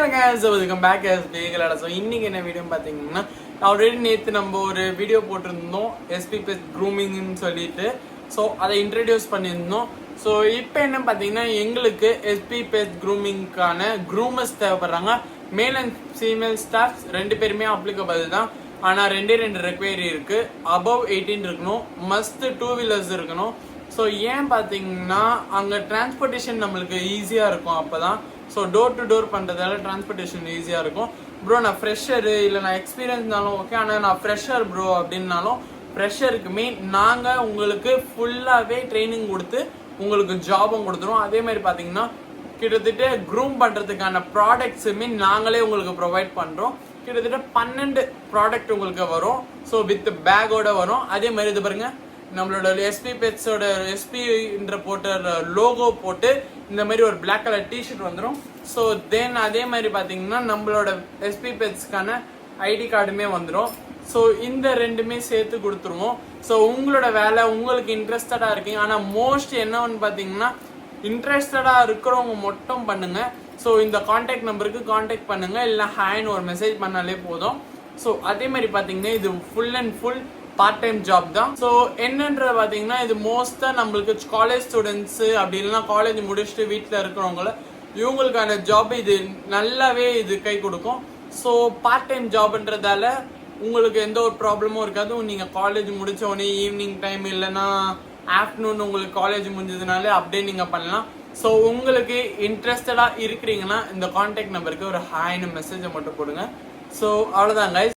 Welcome back so இன்னைக்கு என்ன video பார்த்தீங்கன்னா ஆல்ரெடி நேற்று நம்ம ஒரு வீடியோ போட்டிருந்தோம் எஸ்பி பெஸ்ட் க்ரூமிங்னு சொல்லிட்டு. ஸோ அதை இன்ட்ரடியூஸ் பண்ணியிருந்தோம். ஸோ இப்போ என்ன பார்த்தீங்கன்னா எங்களுக்கு SP best க்ரூமிங்கான க்ரூமர்ஸ் தேவைப்படுறாங்க. Male and female staffs ரெண்டு பேருமே அப்ளிகபிள் தான். ஆனால் ரெண்டு ரெக்வயரி இருக்கு. அபவ் 18 இருக்கணும், மஸ்ட் 2 வீலர்ஸ் இருக்கணும். ஸோ ஏன் பார்த்தீங்கன்னா அங்கே டிரான்ஸ்போர்ட்டேஷன் நம்மளுக்கு ஈஸியாக இருக்கும் அப்போதான். ஸோ டோர் டு டோர் பண்ணுறதால டிரான்ஸ்போர்ட்டேஷன் ஈஸியாக இருக்கும். ப்ரோ நான் ஃப்ரெஷரு இல்லை நான் எக்ஸ்பீரியன்ஸ்னாலும் ஓகே, ஆனால் நான் ஃப்ரெஷர் ப்ரோ அப்படின்னாலும் ஃப்ரெஷருக்குமே நாங்கள் உங்களுக்கு ஃபுல்லாகவே ட்ரைனிங் கொடுத்து உங்களுக்கு ஜாபும் கொடுத்துருவோம். அதே மாதிரி பார்த்தீங்கன்னா கிட்டத்தட்ட க்ரூம் பண்ணுறதுக்கான ப்ராடக்ட்ஸுமே நாங்களே உங்களுக்கு ப்ரொவைட் பண்ணுறோம். கிட்டத்தட்ட 12 ப்ராடக்ட் உங்களுக்கு வரும். ஸோ வித் பேக்கோட வரும். அதே மாதிரி இது பாருங்க, நம்மளோட எஸ்பி பெட்ஸோட எஸ்பின்ற போட்ட லோகோ போட்டு இந்த மாதிரி ஒரு பிளாக் கலர் டிஷர்ட் வந்துடும். ஸோ தென் அதே மாதிரி பார்த்தீங்கன்னா நம்மளோட எஸ்பி பெட்ஸ்க்கான ஐடி கார்டுமே வந்துடும். ஸோ இந்த ரெண்டுமே சேர்த்து கொடுத்துருவோம். ஸோ உங்களோட வேலை உங்களுக்கு இன்ட்ரெஸ்டடாக இருக்கீங்க, ஆனால் மோஸ்ட் என்னன்னு பார்த்தீங்கன்னா இன்ட்ரெஸ்டடாக இருக்கிறவங்க மட்டும் பண்ணுங்க. ஸோ இந்த கான்டாக்ட் நம்பருக்கு கான்டாக்ட் பண்ணுங்க, இல்லை ஹாய்னு ஒரு மெசேஜ் பண்ணாலே போதும். ஸோ அதே மாதிரி பார்த்தீங்கன்னா இது full and full part time job தான். ஸோ என்னன்றது பார்த்தீங்கன்னா இது மோஸ்ட்டாக நம்மளுக்கு காலேஜ் ஸ்டூடெண்ட்ஸு அப்படி இல்லைன்னா காலேஜ் முடிச்சுட்டு வீட்டில் இருக்கிறவங்கள இவங்களுக்கான ஜாப் இது நல்லாவே இது கை கொடுக்கும். ஸோ பார்ட் டைம் ஜாப்ன்றதால உங்களுக்கு எந்த ஒரு ப்ராப்ளமும் இருக்காது. நீங்கள் காலேஜ் முடிச்ச உடனே ஈவினிங் டைம் இல்லைன்னா ஆஃப்டர்நூன் உங்களுக்கு காலேஜ் முடிஞ்சதுனால அப்படியே நீங்கள் பண்ணலாம். ஸோ உங்களுக்கு இன்ட்ரெஸ்டடாக இருக்கிறீங்கன்னா இந்த கான்டாக்ட் நம்பருக்கு ஒரு ஹாய்னு மெசேஜை மட்டும் போடுங்க. ஸோ அவ்வளோதான் கைஸ்.